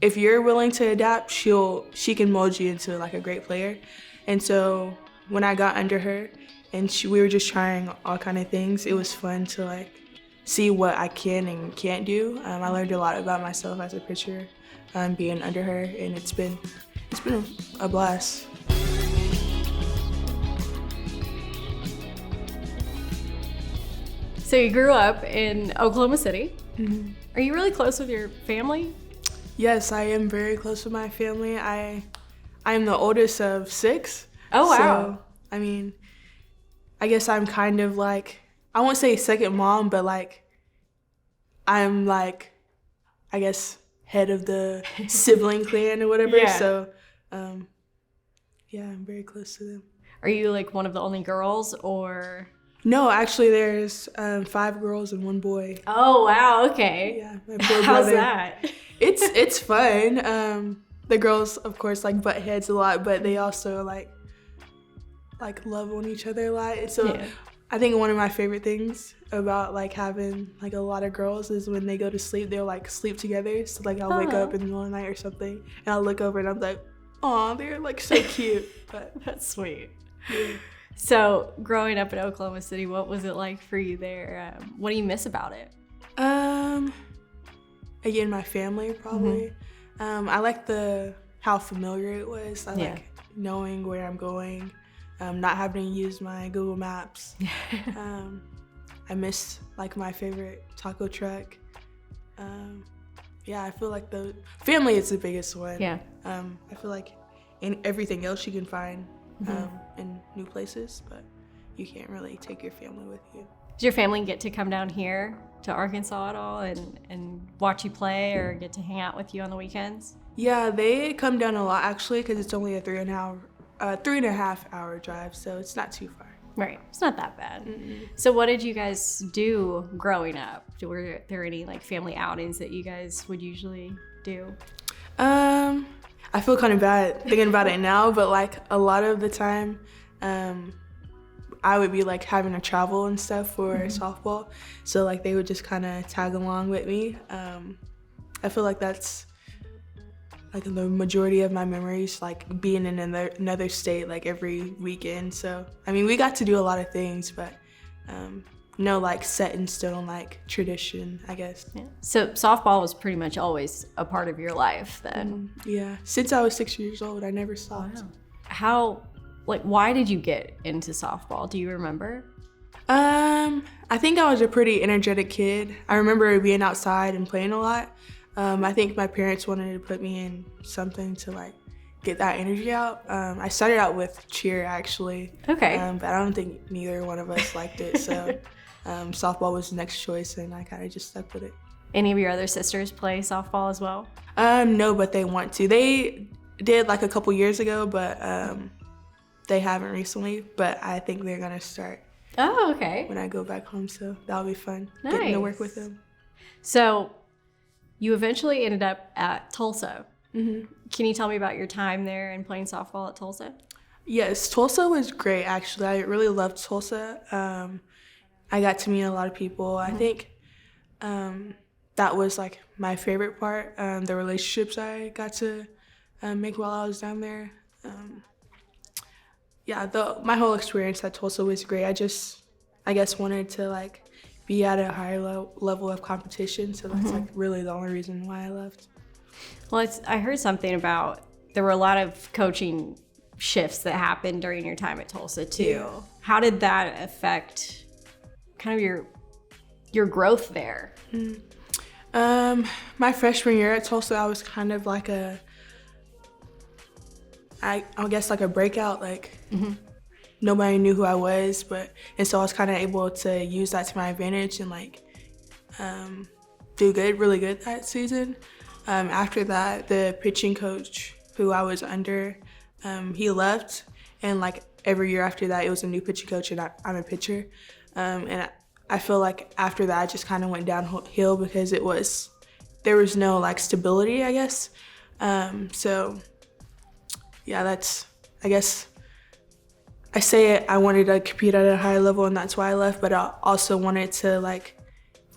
if you're willing to adapt, she can mold you into like a great player. And so when I got under her and we were just trying all kind of things, it was fun to like see what I can and can't do. I learned a lot about myself as a pitcher, being under her, and it's been a blast. So you grew up in Oklahoma City. Mm-hmm. Are you really close with your family? Yes, I am very close with my family. I am the oldest of 6. Oh, wow. So, I mean, I guess I'm kind of like, I won't say second mom, but like, I'm like, I guess, head of the sibling clan or whatever. Yeah. So, yeah, I'm very close to them. Are you like one of the only girls or? No, actually, there's 5 girls and 1 boy. Oh, wow, okay. Yeah, my poor How's brother. that? It's fun. The girls, of course, like butt heads a lot, but they also like love on each other a lot. So Yeah. I think one of my favorite things about like having like a lot of girls is when they go to sleep, they'll like sleep together. So like I'll wake up in the middle of the night or something, and I'll look over and I'm like, aw, they're like so cute. But That's sweet. yeah. So growing up in Oklahoma City, what was it like for you there? What do you miss about it? Again, my family probably. I like how familiar it was. I like knowing where I'm going, not having to use my Google Maps. I miss like my favorite taco truck. Yeah, I feel like the family is the biggest one. Yeah. I feel like in everything else you can find in new places, but you can't really take your family with you. Does your family get to come down here to Arkansas at all and watch you play or get to hang out with you on the weekends? Yeah, they come down a lot actually because it's only a 3.5 hour drive, so it's not too far. Right, it's not that bad. So what did you guys do growing up? Were there any like family outings that you guys would usually do? I feel kind of bad thinking about it now, but like a lot of the time, I would be like having to travel and stuff for softball. So like they would just kind of tag along with me. I feel like that's like the majority of my memories, like being in another state like every weekend. So, I mean, we got to do a lot of things, but no like set in stone like tradition, I guess. Yeah. So softball was pretty much always a part of your life then? Yeah, since I was 6 years old, I never stopped. Wow. Why did you get into softball? Do you remember? I think I was a pretty energetic kid. I remember being outside and playing a lot. I think my parents wanted to put me in something to like get that energy out. I started out with cheer actually. Okay. But I don't think neither one of us liked it, so softball was the next choice, and I kind of just stuck with it. Any of your other sisters play softball as well? No, but they want to. They did like a couple years ago, but they haven't recently. But I think they're gonna start. Oh, okay. When I go back home, so that'll be fun. Nice. Getting to work with them. So you eventually ended up at Tulsa. Mm-hmm. Can you tell me about your time there and playing softball at Tulsa? Yes, Tulsa was great, actually. I really loved Tulsa. I got to meet a lot of people. I think that was like my favorite part, the relationships I got to make while I was down there. My whole experience at Tulsa was great. I guess wanted to like be at a higher level of competition, so that's like really the only reason why I left. Well, I heard something about there were a lot of coaching shifts that happened during your time at Tulsa too. Yeah. How did that affect kind of your growth there? My freshman year at Tulsa, I was kind of like I guess like a breakout, like nobody knew who I was, and so I was kind of able to use that to my advantage and like do really good that season. After that, the pitching coach who I was under, he left, and like every year after that, it was a new pitching coach, and I'm a pitcher. And I feel like after that, I just kind of went downhill because there was no like stability, I guess. So yeah, I guess I say it, I wanted to compete at a higher level, and that's why I left, but I also wanted to like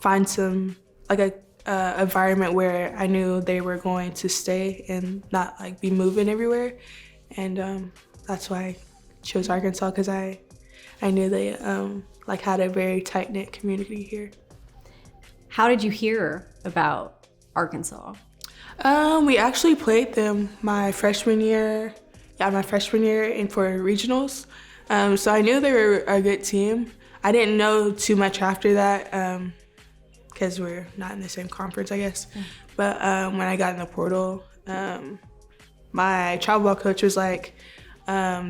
find some, like a environment where I knew they were going to stay and not like be moving everywhere. And that's why I chose Arkansas, because I knew they like had a very tight-knit community here. How did you hear about Arkansas? We actually played them my freshman year and for regionals. So I knew they were a good team. I didn't know too much after that because we're not in the same conference, I guess. But when I got in the portal, my travel ball coach was like,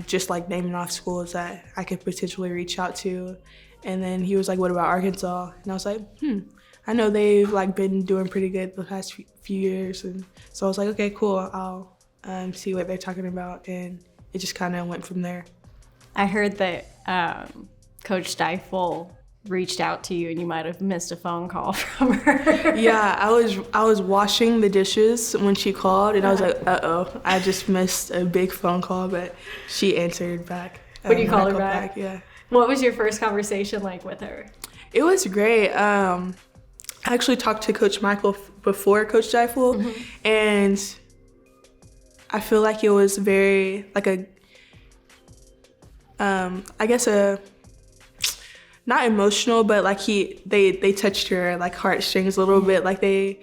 just like naming off schools that I could potentially reach out to. And then he was like, what about Arkansas? And I was like, I know they've like been doing pretty good the past few years. And so I was like, okay, cool. I'll see what they're talking about. And it just kind of went from there. I heard that Coach Deifel reached out to you and you might have missed a phone call from her. Yeah, I was washing the dishes when she called, and I was like, uh-oh, I just missed a big phone call, but she answered back. When you called her back? Yeah. What was your first conversation like with her? It was great. I actually talked to Coach Michael before Coach Deifel, and I feel like it was very, like I guess not emotional, but like they touched her like heartstrings a little bit. Like they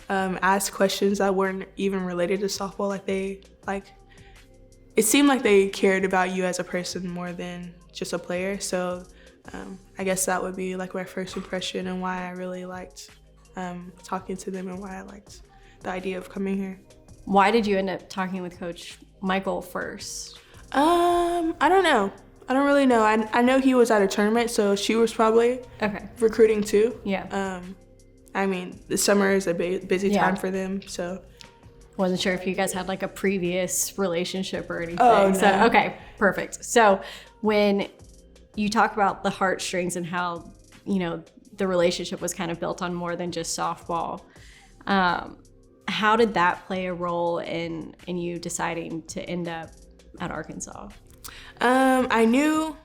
asked questions that weren't even related to softball. Like it seemed like they cared about you as a person more than just a player. So I guess that would be like my first impression and why I really liked talking to them and why I liked the idea of coming here. Why did you end up talking with Coach Michael first? I don't know. I don't really know. I know he was at a tournament, so she was probably recruiting too. Yeah. I mean, the summer is a busy time for them, so. Wasn't sure if you guys had like a previous relationship or anything. Oh, no. So, okay, perfect. So when you talk about the heartstrings and how, you know, the relationship was kind of built on more than just softball, how did that play a role in you deciding to end up at Arkansas? I knew,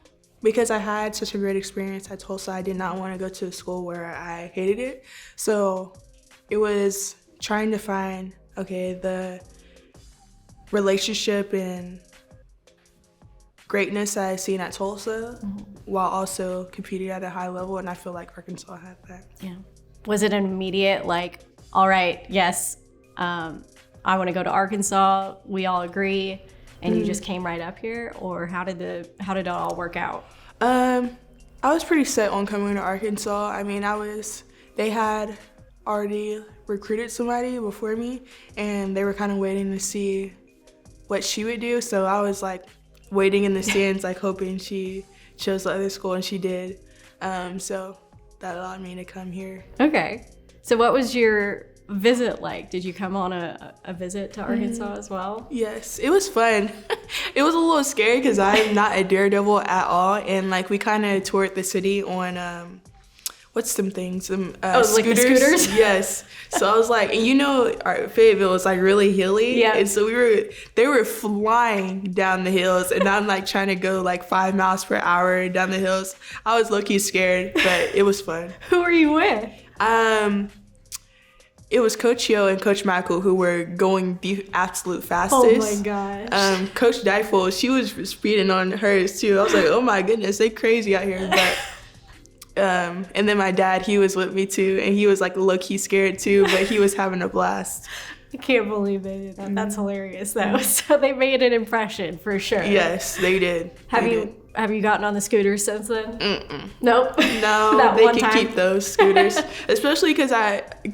because I had such a great experience at Tulsa, I did not want to go to a school where I hated it. So it was trying to find, okay, the relationship and greatness that I've seen at Tulsa while also competing at a high level, and I feel like Arkansas had that. Yeah. Was it an immediate, like, all right, yes, I want to go to Arkansas, we all agree, and you just came right up here, or how did it all work out? I was pretty set on coming to Arkansas. I mean, they had already recruited somebody before me, and they were kind of waiting to see what she would do. So I was like waiting in the stands, like hoping she chose the other school, and she did. So that allowed me to come here. Okay. So what was your visit like? Did you come on a visit to Arkansas as well? Yes, it was fun. It was a little scary because I'm not a daredevil at all, and like we kind of toured the city on what's some things? Scooters. Like the scooters? Yes. So I was like, and you know, Fayetteville was like really hilly. Yeah. And so they were flying down the hills, and I'm like trying to go like 5 miles per hour down the hills. I was low-key scared, but it was fun. Who were you with? It was Coach Yo and Coach Michael who were going the absolute fastest. Oh my gosh. Coach Deifel, she was speeding on hers too. I was like, oh my goodness, they crazy out here. But and then my dad, he was with me too, and he was like low-key scared too, but he was having a blast. I can't believe they did that. That's hilarious though. So they made an impression for sure. Yes, they did. Have you gotten on the scooters since then? Mm-mm. Nope. No, they can keep those scooters. Especially because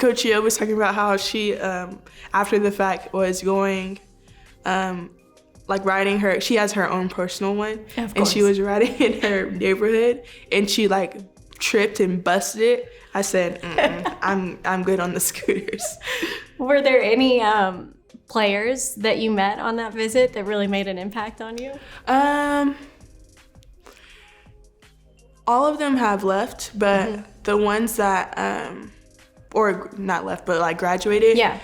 Coach Yo was talking about how she, after the fact, was going, like riding her. She has her own personal one, and she was riding in her neighborhood, and she like tripped and busted it. I said, I'm good on the scooters. Were there any players that you met on that visit that really made an impact on you? All of them have left, but the ones that, or not left, but like graduated. Yeah.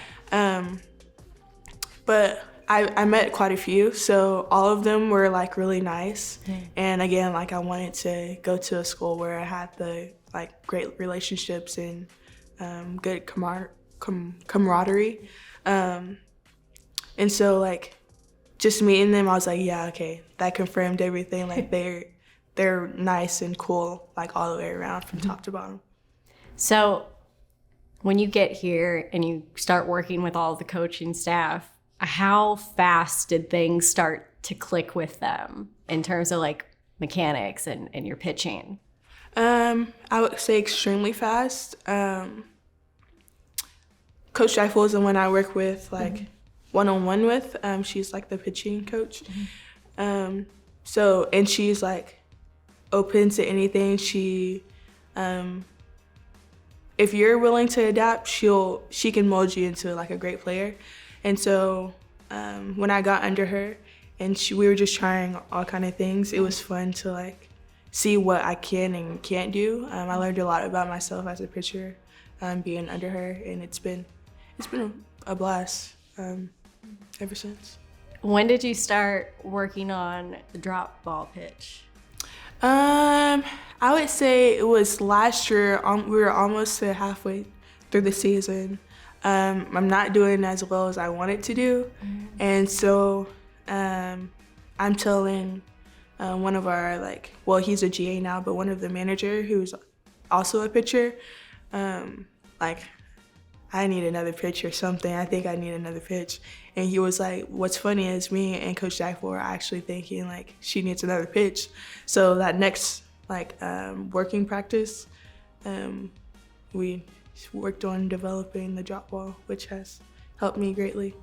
But I met quite a few, so all of them were like really nice. And again, like I wanted to go to a school where I had the like great relationships and good camaraderie. And so, like, just meeting them, I was like, yeah, okay, that confirmed everything. Like, they're nice and cool, like, all the way around from top to bottom. So when you get here and you start working with all the coaching staff, how fast did things start to click with them in terms of, like, mechanics and your pitching? I would say extremely fast. Coach Deifel is the one I work with, like, one-on-one with. She's, like, the pitching coach. And she's, like, open to anything. She, if you're willing to adapt, she can mold you into, like, a great player. And so when I got under her and we were just trying all kind of things, it was fun to, like, see what I can and can't do. I learned a lot about myself as a pitcher being under her, and it's been a blast ever since. When did you start working on the drop ball pitch? I would say it was last year. We were almost to halfway through the season. I'm not doing as well as I wanted to do, and so I'm telling one of our, like, well, he's a GA now, but one of the manager who's also a pitcher, like, I need another pitch or something. I think I need another pitch. And he was like, what's funny is me and Coach Deifel are actually thinking, like, she needs another pitch. So that next, like, working practice, we worked on developing the drop ball, which has helped me greatly.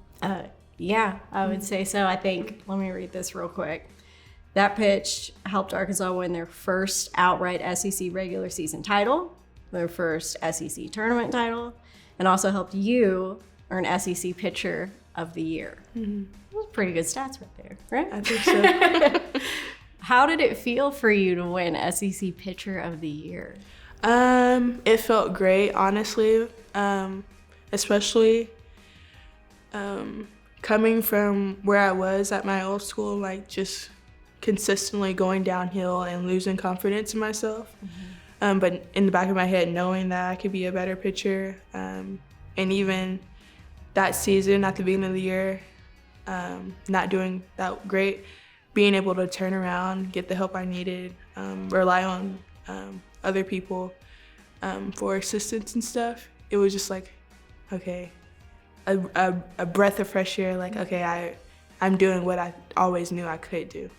Yeah, I would say so. I think, let me read this real quick. That pitch helped Arkansas win their first outright SEC regular season title, their first SEC tournament title, and also helped you earn SEC Pitcher of the Year. Those pretty good stats right there, right? I think so. How did it feel for you to win SEC Pitcher of the Year? It felt great, honestly, especially coming from where I was at my old school, like, just consistently going downhill and losing confidence in myself. But in the back of my head, knowing that I could be a better pitcher, and even that season at the beginning of the year, not doing that great, being able to turn around, get the help I needed, rely on other people for assistance and stuff. It was just like, okay, a breath of fresh air. Like, okay, I'm doing what I always knew I could do.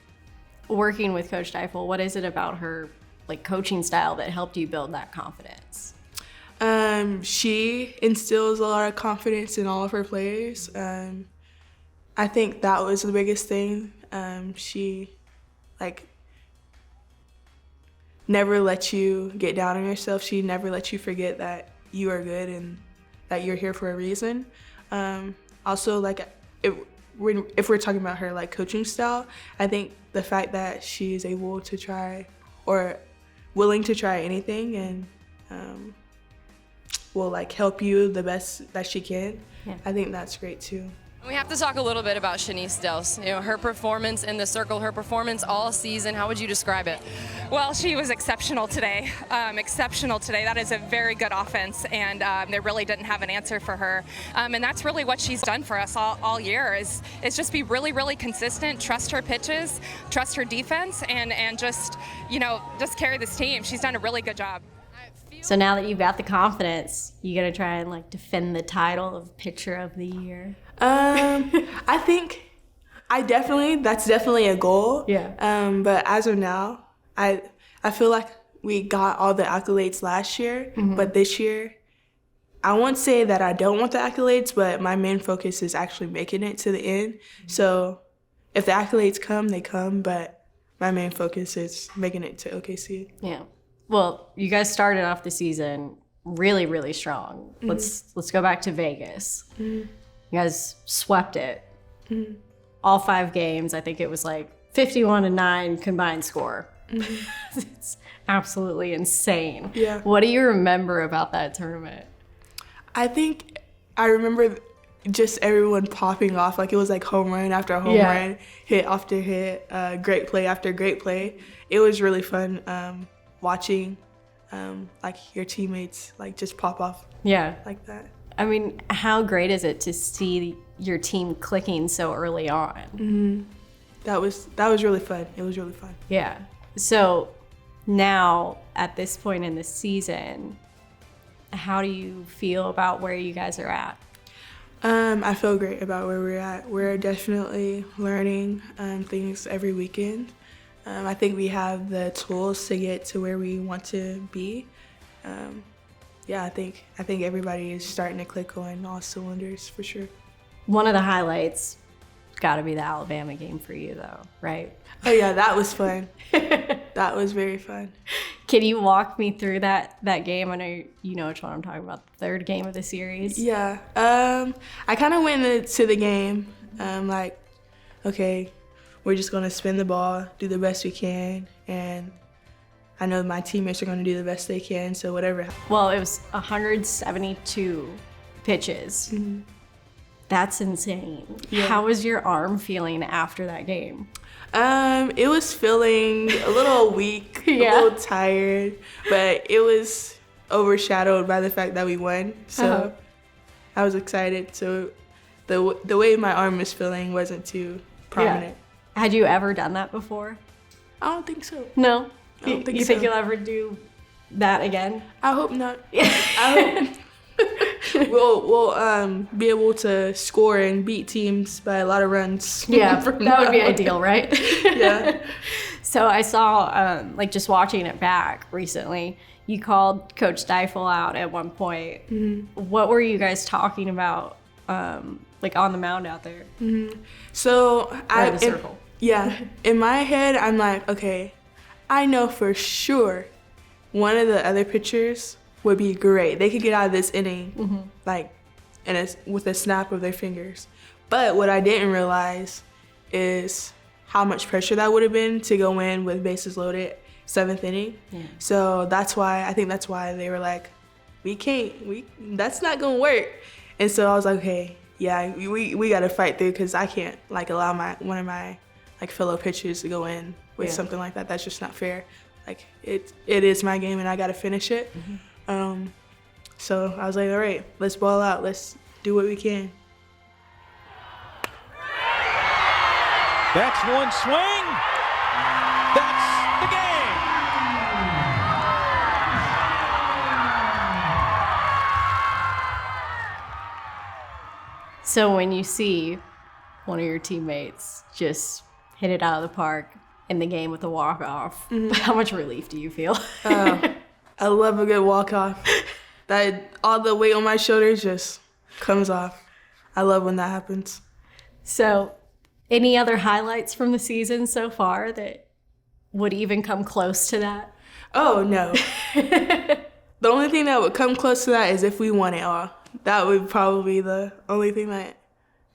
Working with Coach Deifel, what is it about her, like, coaching style that helped you build that confidence? She instills a lot of confidence in all of her players. I think that was the biggest thing. She, like, never lets you get down on yourself. She never lets you forget that you are good and that you're here for a reason. Also, like, if we're talking about her, like, coaching style, I think the fact that she's able to try or willing to try anything and will, like, help you the best that she can. Yeah. I think that's great too. We have to talk a little bit about Chenise Delce. You know, her performance in the circle, her performance all season. How would you describe it? Well, she was exceptional today. That is a very good offense, and they really didn't have an answer for her. And that's really what she's done for us all year is just be really, really consistent, trust her pitches, trust her defense, and just, you know, just carry this team. She's done a really good job. So now that you've got the confidence, you got to try and, like, defend the title of Pitcher of the Year. I think that's definitely a goal. Yeah. But as of now, I feel like we got all the accolades last year, but this year, I won't say that I don't want the accolades, but my main focus is actually making it to the end. So if the accolades come, they come, but my main focus is making it to OKC. Yeah. Well, you guys started off the season really, really strong. Let's go back to Vegas. You guys swept it. All 5 games. I think it was like 51-9 combined score. It's absolutely insane. Yeah. What do you remember about that tournament? I think I remember just everyone popping off. Like, it was like home run after home run, hit after hit, great play after great play. It was really fun watching like your teammates like just pop off Yeah. like that. I mean, how great is it to see your team clicking so early on? That was really fun. It was really fun. Yeah. So now at this point in the season, how do you feel about where you guys are at? I feel great about where we're at. We're definitely learning things every weekend. I think we have the tools to get to where we want to be. Yeah, I think everybody is starting to click on all cylinders for sure. One of the highlights got to be the Alabama game for you, though, right? Oh yeah, that was fun. That was very fun. Can you walk me through that game? I know you know which one I'm talking about, the third game of the series. Yeah, I kind of went into the game like, okay, we're just gonna spin the ball, do the best we can, and I know my teammates are gonna do the best they can. So whatever. Well, it was 172 pitches. That's insane. Yeah. How was your arm feeling after that game? It was feeling a little weak, Yeah. a little tired, but it was overshadowed by the fact that we won. So I was excited. So the way my arm was feeling wasn't too prominent. Had you ever done that before? I don't think so. No. I don't think you think so. you'll ever do that again? I hope not. I hope we'll be able to score and beat teams by a lot of runs. Yeah, from that would be now on. ideal, right? Yeah. So I saw, like just watching it back recently, you called Coach Deifel out at one point. What were you guys talking about, like on the mound out there? So Or the circle. In my head, I'm like, okay, I know for sure one of the other pitchers would be great. They could get out of this inning like with a snap of their fingers. But what I didn't realize is how much pressure that would have been to go in with bases loaded, 7th inning. Yeah. So I think that's why they were like, that's not gonna work. And so I was like, okay, yeah, we gotta fight through, because I can't like allow one of my like fellow pitchers to go in with something like that. That's just not fair. Like it is my game and I gotta finish it. So I was like, all right, let's ball out. Let's do what we can. That's one swing. That's the game. So when you see one of your teammates just hit it out of the park in the game with a walk-off, how much relief do you feel? I love a good walk-off. That all the weight on my shoulders just comes off. I love when that happens. So any other highlights from the season so far that would even come close to that? Oh, no. The only thing that would come close to that is if we won it all. That would probably be the only thing that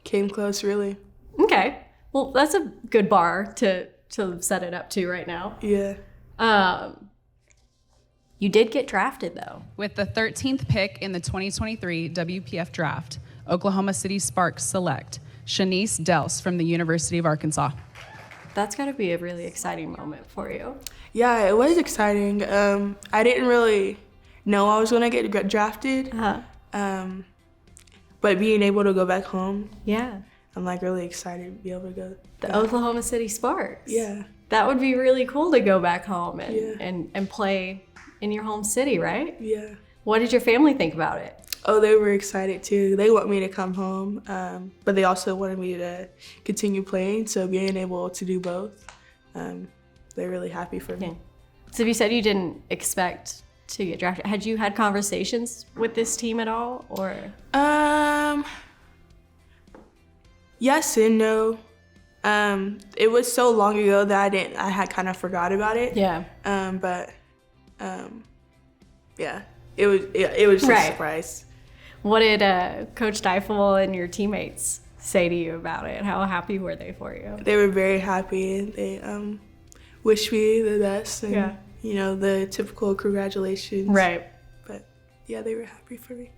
came close, really. Okay. Well, that's a good bar to set it up to right now. Yeah. You did get drafted, though. With the 13th pick in the 2023 WPF draft, Oklahoma City Sparks select Chenise Delce from the University of Arkansas. That's got to be a really exciting moment for you. Yeah, it was exciting. I didn't really know I was going to get drafted. But being able to go back home, Yeah. I'm like really excited to be able to go. The Oklahoma City Sparks. Yeah. That would be really cool to go back home and, Yeah. and play in your home city, right? Yeah. What did your family think about it? Oh, they were excited too. They want me to come home, but they also wanted me to continue playing. So being able to do both, they're really happy for me. Yeah. So you said you didn't expect to get drafted. Had you had conversations with this team at all, or? Yes and no. It was so long ago that I had kind of forgot about it. Yeah. Yeah, it was just Right. a surprise. What did Coach Deifel and your teammates say to you about it? How happy were they for you? They were very happy. They wished me the best, and Yeah. you know, the typical congratulations. Right. But yeah, they were happy for me.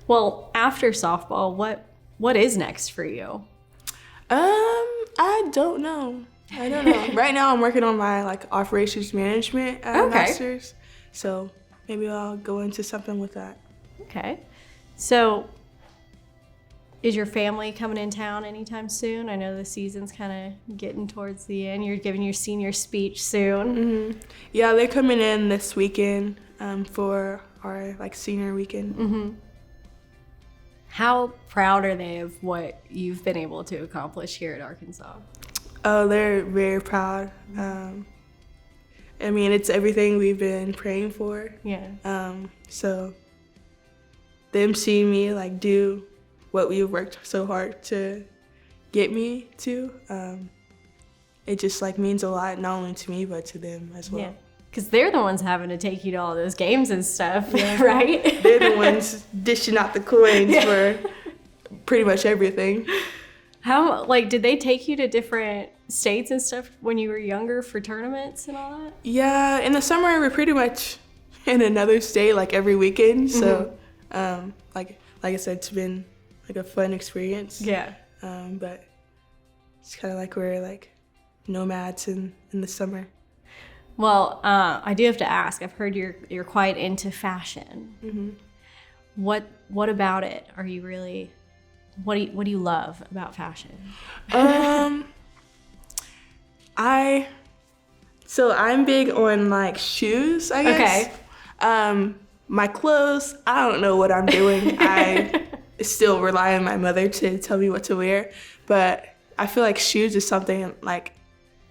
Well, after softball, what is next for you? I don't know. Right now, I'm working on my like operations management master's. So maybe I'll go into something with that. Okay. So is your family coming in town anytime soon? I know the season's kind of getting towards the end. You're giving your senior speech soon. Yeah, they're coming in this weekend for our senior weekend. How proud are they of what you've been able to accomplish here at Arkansas? Oh, they're very proud. I mean, it's everything we've been praying for. Yeah. So them seeing me do what we've worked so hard to get me to, it just means a lot, not only to me but to them as well. Yeah. Because they're the ones having to take you to all those games and stuff, right? They're the ones dishing out the coins for pretty much everything. How, did they take you to different states and stuff when you were younger for tournaments and all that? Yeah, in the summer we're pretty much in another state every weekend. So, like I said, it's been a fun experience. Yeah. But it's kind of we're nomads in the summer. Well, I do have to ask. I've heard you're quite into fashion. What about it are you really? What do you love about fashion? I'm big on shoes, I guess. Okay. My clothes, I don't know what I'm doing. I still rely on my mother to tell me what to wear, but I feel like shoes is something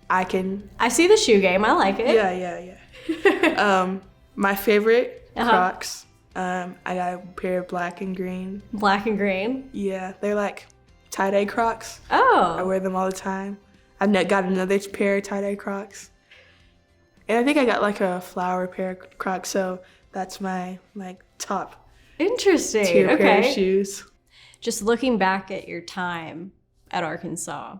I can. I see the shoe game. I like it. Yeah. My favorite Crocs. I got a pair of black and green. Black and green? Yeah, they're tie-dye Crocs. Oh. I wear them all the time. I've got another pair of tie-dye Crocs. And I think I got a flower pair of Crocs, so that's my top Interesting. tier pair of shoes. Just looking back at your time at Arkansas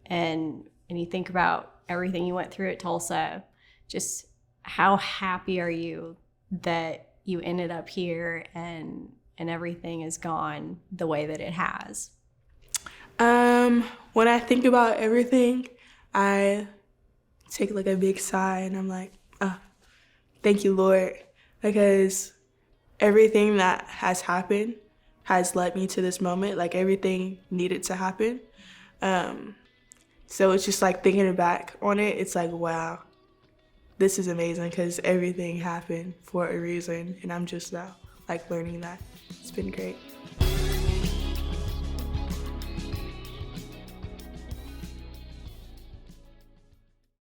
and you think about everything you went through at Tulsa, just how happy are you that you ended up here and everything has gone the way that it has? When I think about everything, I take a big sigh and I'm thank you, Lord, because everything that has happened has led me to this moment. Everything needed to happen. So it's just thinking back on it, it's wow, this is amazing because everything happened for a reason, and I'm just now learning that. It's been great.